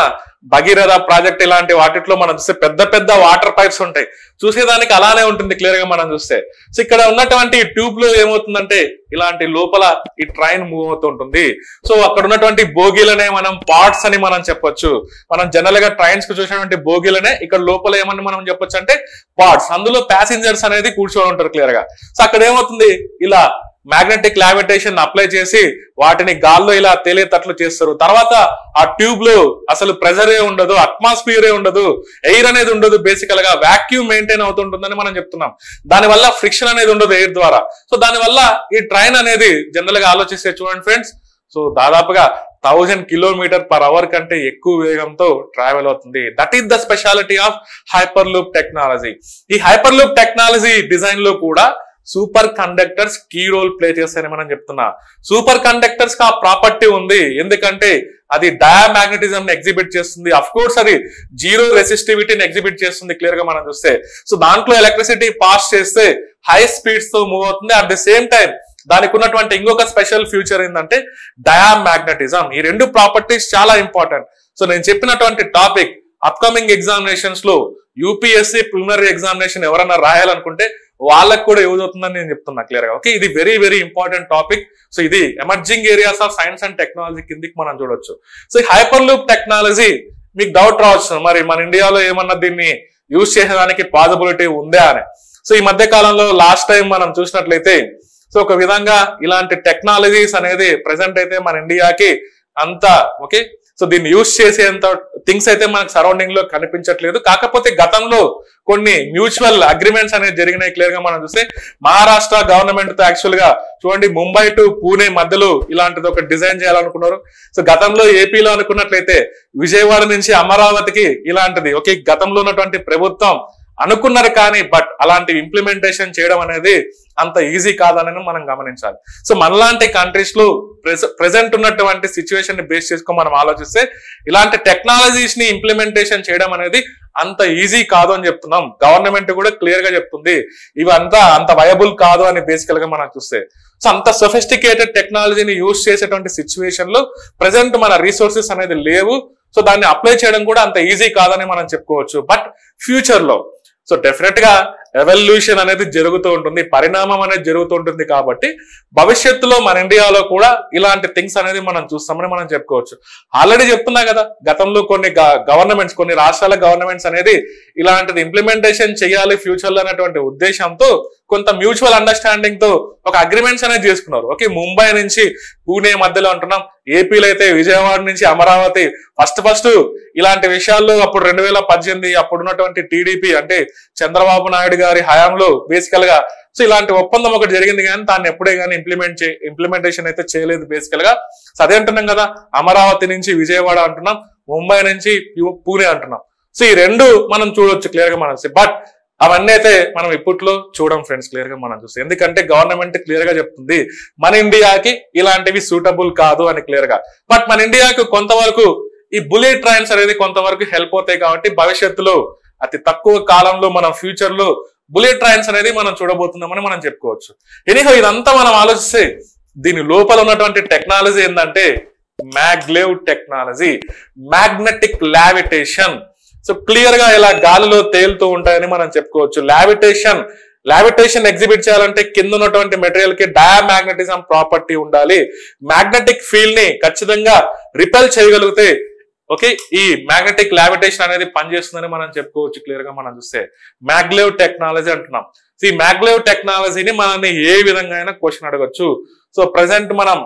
భగీరథ ప్రాజెక్ట్ ఇలాంటి వాటిలో మనం చూస్తే పెద్ద పెద్ద వాటర్ పైప్స్ ఉంటాయి, చూసేదానికి అలానే ఉంటుంది క్లియర్ గా మనం చూస్తే. సో ఇక్కడ ఉన్నటువంటి ట్యూబ్ లో ఏమవుతుందంటే ఇలాంటి లోపల ఈ ట్రైన్ మూవ్ అవుతుంటుంది. సో అక్కడ ఉన్నటువంటి బోగీలనే మనం పార్ట్స్ అని మనం చెప్పొచ్చు. మనం జనరల్ గా ట్రైన్స్ కు చూసినటువంటి బోగీలనే ఇక్కడ లోపల ఏమని మనం చెప్పొచ్చు అంటే పార్ట్స్. అందులో ప్యాసింజర్స్ అనేది కూర్చొని ఉంటారు క్లియర్ గా. సో అక్కడ ఏమవుతుంది, ఇలా మ్యాగ్నెటిక్ లావిటేషన్ అప్లై చేసి వాటిని గాల్లో ఇలా తేలేటట్లు చేస్తారు. తర్వాత ఆ ట్యూబ్ లో అసలు ప్రెజరే ఉండదు, అట్మాస్ఫియరే ఉండదు, ఎయిర్ అనేది ఉండదు, బేసికల్ గా వాక్యూమ్ మెయింటైన్ అవుతుంటుందని మనం చెప్తున్నాం. దానివల్ల ఫ్రిక్షన్ అనేది ఉండదు ఎయిర్ ద్వారా. సో దానివల్ల ఈ ట్రైన్ అనేది జనరల్ గా ఆలోచిస్తే చూడండి ఫ్రెండ్స్, సో దాదాపుగా 1000 km/h కంటే ఎక్కువ వేగంతో ట్రావెల్ అవుతుంది. That is the speciality of hyper loop technology. ఈ హైపర్ లూప్ టెక్నాలజీ డిజైన్ లో కూడా superconductors key role play చేస్తాయని మనం చెప్తున్నా. సూపర్ కండక్టర్స్ కి ఆ ప్రాపర్టీ ఉంది, ఎందుకంటే అది డయామాగ్నెటిజం ని ఎగ్జిబిట్ చేస్తుంది. అఫ్ కోర్స్ అది జీరో రెసిస్టివిటీని ఎగ్జిబిట్ చేస్తుంది క్లియర్ గా మనం చూస్తే. సో దాంట్లో ఎలక్ట్రిసిటీ పాస్ చేస్తే హై స్పీడ్స్ తో మూవ్ అవుతుంది. అట్ ది సేమ్ టైం దానికి ఉన్నటువంటి ఇంకొక స్పెషల్ ఫ్యూచర్ ఏంటంటే డయామాగ్నెటిజం. ఈ రెండు ప్రాపర్టీస్ చాలా ఇంపార్టెంట్. సో నేను చెప్పినటువంటి టాపిక్ అప్కమింగ్ ఎగ్జామినేషన్స్ లో యూపీఎస్సీ ప్రిలిమినరీ ఎగ్జామినేషన్ ఎవరైనా రాయాలనుకుంటే వాళ్ళకి కూడా యూజ్ అవుతుందని నేను చెప్తున్నా క్లియర్ గా. ఓకే, ఇది very very important topic. So ఇది emerging areas of science and technology కిందికి మనం చూడొచ్చు. సో ఈ హైపర్ లూప్ టెక్నాలజీ మీకు డౌట్ రావచ్చు, మరి మన ఇండియాలో ఏమన్నా దీన్ని యూజ్ చేసేదానికి పాసిబిలిటీ ఉందా అని. సో ఈ మధ్య కాలంలో లాస్ట్ టైం మనం చూసినట్లయితే సో ఒక విధంగా ఇలాంటి టెక్నాలజీస్ అనేది ప్రెసెంట్ అయితే మన ఇండియాకి అంత ఓకే సో దీన్ని యూజ్ చేసేంత థింగ్స్ అయితే మనకు సరౌండింగ్ లో కనిపించట్లేదు. కాకపోతే గతంలో కొన్ని మ్యూచువల్ అగ్రిమెంట్స్ అనేది జరిగినాయి క్లియర్ గా మనం చూస్తే. మహారాష్ట్ర గవర్నమెంట్ తో యాక్చువల్ గా చూడండి ముంబై టు పూణే మధ్యలో ఇలాంటిది ఒక డిజైన్ చేయాలనుకున్నారు. సో గతంలో ఏపీలో అనుకున్నట్లయితే విజయవాడ నుంచి అమరావతికి ఇలాంటిది ఓకే గతంలో ఉన్నటువంటి ప్రభుత్వం అనుకున్నారు, కానీ బట్ అలాంటి ఇంప్లిమెంటేషన్ చేయడం అనేది అంత ఈజీ కాదని మనం గమనించాలి. సో మనలాంటి కంట్రీస్ లో ప్రెసెంట్ ఉన్నటువంటి సిచ్యువేషన్ ని బేస్ చేసుకొని మనం ఆలోచిస్తే ఇలాంటి టెక్నాలజీస్ ని ఇంప్లిమెంటేషన్ చేయడం అనేది అంత ఈజీ కాదు అని చెప్తున్నాం. గవర్నమెంట్ కూడా క్లియర్ గా చెప్తుంది ఇవి అంత వయబుల్ కాదు అని బేసికల్ గా మనం చూస్తే. సో అంత సొఫిస్టికేటెడ్ టెక్నాలజీని యూజ్ చేసేటువంటి సిచ్యువేషన్ లో ప్రెసెంట్ మన రిసోర్సెస్ అనేది లేవు. సో దాన్ని అప్లై చేయడం కూడా అంత ఈజీ కాదని మనం చెప్పుకోవచ్చు. బట్ ఫ్యూచర్ లో సో డెఫినెట్ గా ఎవల్యూషన్ అనేది జరుగుతూ ఉంటుంది, పరిణామం అనేది జరుగుతూ ఉంటుంది. కాబట్టి భవిష్యత్తులో మన ఇండియాలో కూడా ఇలాంటి థింగ్స్ అనేది మనం చూస్తామని మనం చెప్పుకోవచ్చు. ఆల్రెడీ చెప్తున్నా కదా, గతంలో కొన్ని గవర్నమెంట్స్ కొన్ని రాష్ట్రాల గవర్నమెంట్స్ అనేది ఇలాంటిది ఇంప్లిమెంటేషన్ చేయాలి ఫ్యూచర్ లో అనేటువంటి ఉద్దేశంతో కొంత మ్యూచువల్ అండర్స్టాండింగ్ తో ఒక అగ్రిమెంట్స్ అనేది చేసుకున్నారు. ఓకే, ముంబై నుంచి పూణే మధ్యలో అంటున్నాం, ఏపీలో అయితే విజయవాడ నుంచి అమరావతి. ఫస్ట్ ఇలాంటి విషయాల్లో అప్పుడు 2018 అప్పుడున్నటువంటి టీడీపీ అంటే చంద్రబాబు నాయుడు గారి హయాంలో బేసికల్ గా సో ఇలాంటి ఒప్పందం ఒకటి జరిగింది, కానీ దాన్ని ఎప్పుడే కానీ ఇంప్లిమెంటేషన్ అయితే చేయలేదు బేసికల్ గా. సో అదే అంటున్నాం కదా, అమరావతి నుంచి విజయవాడ అంటున్నాం, ముంబై నుంచి పూణే అంటున్నాం. సో ఈ రెండు మనం చూడొచ్చు క్లియర్ గా మనం. బట్ అవన్నీ అయితే మనం ఇప్పట్లో చూడం ఫ్రెండ్స్ క్లియర్ గా మనం చూస్తే. ఎందుకంటే గవర్నమెంట్ క్లియర్ గా చెప్తుంది మన ఇండియాకి ఇలాంటివి సూటబుల్ కాదు అని క్లియర్ గా. బట్ మన ఇండియాకి కొంతవరకు ఈ బుల్లెట్ ట్రైన్స్ అనేది కొంతవరకు హెల్ప్ అవుతాయి. కాబట్టి భవిష్యత్తులో అతి తక్కువ కాలంలో మనం ఫ్యూచర్ లో బుల్లెట్ ట్రైన్స్ అనేది మనం చూడబోతున్నామని మనం చెప్పుకోవచ్చు. ఎనీహో ఇదంతా మనం ఆలోచిస్తే దీని లోపల ఉన్నటువంటి టెక్నాలజీ ఏంటంటే maglev technology, magnetic levitation. So clear గా ఇలా గాలిలో తేలుతూ ఉంటాయని మనం చెప్పుకోవచ్చు. లావిటేషన్ ఎగ్జిబిట్ చేయాలంటే కింద ఉన్నటువంటి మెటీరియల్ కి డయామాగ్నెటిజం ప్రాపర్టీ ఉండాలి. మ్యాగ్నెటిక్ ఫీల్డ్ ని ఖచ్చితంగా రిపెల్ చేయగలిగితే ఓకే ఈ మ్యాగ్నెటిక్ లావిటేషన్ అనేది పనిచేస్తుందని మనం చెప్పుకోవచ్చు క్లియర్ గా మనం చూస్తే. మ్యాగ్లేవ్ టెక్నాలజీ అంటున్నాం. సో ఈ మ్యాగ్లేవ్ టెక్నాలజీని మనల్ని ఏ విధంగా అయినా క్వశ్చన్ అడగచ్చు. సో ప్రెసెంట్ మనం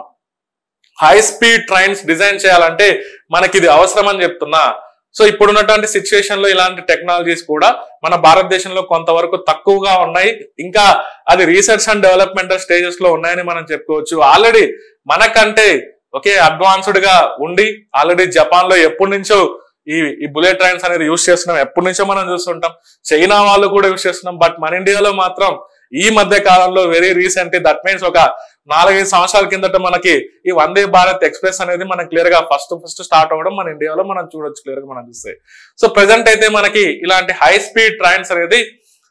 హై స్పీడ్ ట్రైన్స్ డిజైన్ చేయాలంటే మనకి ఇది అవసరం అని చెప్తున్నా. సో ఇప్పుడున్నటువంటి సిచ్యువేషన్ లో ఇలాంటి టెక్నాలజీస్ కూడా మన భారతదేశంలో కొంతవరకు తక్కువగా ఉన్నాయి. ఇంకా అది రీసెర్చ్ అండ్ డెవలప్మెంటల్ స్టేజెస్ లో ఉన్నాయని మనం చెప్పుకోవచ్చు. ఆల్రెడీ మనకంటే ఓకే అడ్వాన్స్డ్ గా ఉండి ఆల్రెడీ జపాన్ లో ఎప్పటి నుంచో ఈ బుల్లెట్ ట్రైన్స్ అనేది యూజ్ చేస్తున్నాం, ఎప్పటి నుంచో మనం చూస్తుంటాం. చైనా వాళ్ళు కూడా యూజ్ చేస్తున్నాం. బట్ మన ఇండియాలో మాత్రం ఈ మధ్య కాలంలో వెరీ రీసెంట్లీ దట్ మీన్స్ ఒక 4-5 సంవత్సరాల కిందట మనకి ఈ వందే భారత్ ఎక్స్ప్రెస్ అనేది మనం క్లియర్ గా ఫస్ట్ స్టార్ట్ అవ్వడం మన ఇండియాలో మనం చూడొచ్చు క్లియర్ గా మనం చూస్తే. సో ప్రెసెంట్ అయితే మనకి ఇలాంటి హై స్పీడ్ ట్రైన్స్ అనేది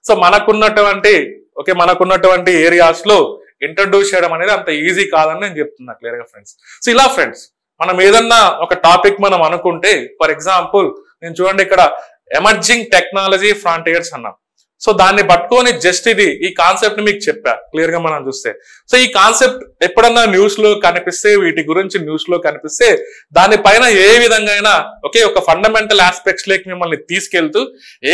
సో మనకున్నటువంటి ఏరియాస్ లో ఇంట్రడ్యూస్ చేయడం అనేది అంత ఈజీ కాదని నేను చెప్తున్నా క్లియర్ గా ఫ్రెండ్స్. సో ఇలా ఫ్రెండ్స్ మనం ఏదన్నా ఒక టాపిక్ మనం అనుకుంటే ఫర్ ఎగ్జాంపుల్ నేను చూడండి ఇక్కడ ఎమర్జింగ్ టెక్నాలజీ ఫ్రాంటియర్స్ అన్నాం. సో దాన్ని పట్టుకొని జస్ట్ ఈ కాన్సెప్ట్ ని మీకు చెప్పా క్లియర్ గా మనం చూస్తే. సో ఈ కాన్సెప్ట్ ఎప్పుడన్నా న్యూస్ లో కనిపిస్తే వీటి గురించి న్యూస్ లో కనిపిస్తే దానిపైన ఏ విధంగా అయినా ఓకే ఒక ఫండమెంటల్ ఆస్పెక్ట్స్ లేక మిమ్మల్ని తీసుకెళ్తూ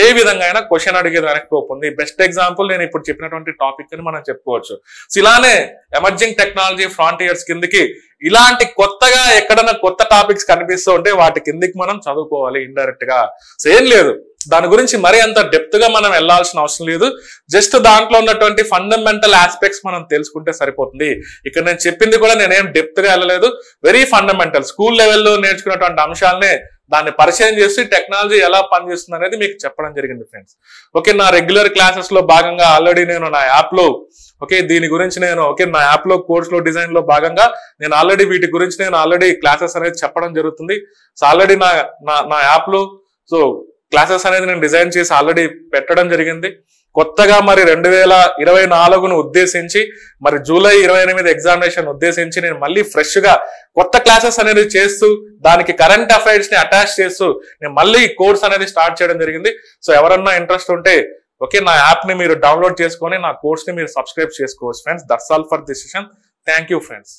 ఏ విధంగా అయినా క్వశ్చన్ అడిగేదానికి స్కోప్ ఉంది. బెస్ట్ ఎగ్జాంపుల్ నేను ఇప్పుడు చెప్పినటువంటి టాపిక్ అని మనం చెప్పుకోవచ్చు. సో ఇలానే ఎమర్జింగ్ టెక్నాలజీ ఫ్రాంటియర్స్ కిందకి ఇలాంటి కొత్తగా ఎక్కడన్నా కొత్త టాపిక్స్ కనిపిస్తూ ఉంటే వాటి కిందికి మనం చదువుకోవాలి ఇండైరెక్ట్ గా. సో ఏం లేదు దాని గురించి మరీ అంత డెప్త్ గా మనం వెళ్లాల్సిన అవసరం లేదు. జస్ట్ దాంట్లో ఉన్నటువంటి ఫండమెంటల్ ఆస్పెక్ట్స్ మనం తెలుసుకుంటే సరిపోతుంది. ఇక్కడ నేను చెప్పింది కూడా నేనేం డెప్త్ గా వెళ్ళలేదు, వెరీ ఫండమెంటల్ స్కూల్ లెవెల్లో నేర్చుకున్నటువంటి అంశాలనే దాన్ని పరిచయం చేసి టెక్నాలజీ ఎలా పనిచేస్తుంది అనేది మీకు చెప్పడం జరిగింది ఫ్రెండ్స్. ఓకే నా రెగ్యులర్ క్లాసెస్ లో భాగంగా ఆల్రెడీ నేను నా యాప్ లో ఓకే దీని గురించి నేను నా యాప్ లో కోర్స్ లో డిజైన్ లో భాగంగా నేను ఆల్రెడీ వీటి గురించి క్లాసెస్ అనేది చెప్పడం జరుగుతుంది. సో ఆల్రెడీ నా యాప్ లో సో క్లాసెస్ అనేది నేను డిజైన్ చేసి ఆల్రెడీ పెట్టడం జరిగింది. కొత్తగా మరి 2024ను ఉద్దేశించి మరి జూలై 28 ఎగ్జామినేషన్ ఉద్దేశించి నేను మళ్ళీ ఫ్రెష్ గా కొత్త క్లాసెస్ అనేది చేస్తూ దానికి కరెంట్ అఫైర్స్ ని అటాచ్ చేస్తూ నేను మళ్ళీ కోర్స్ అనేది స్టార్ట్ చేయడం జరిగింది. సో ఎవరన్నా ఇంట్రెస్ట్ ఉంటే ఓకే, నా యాప్ ని మీరు డౌన్లోడ్ చేసుకొని నా కోర్స్ ని మీరు సబ్స్క్రైబ్ చేసుకోవచ్చు friends. That's all for this session. Thank you friends.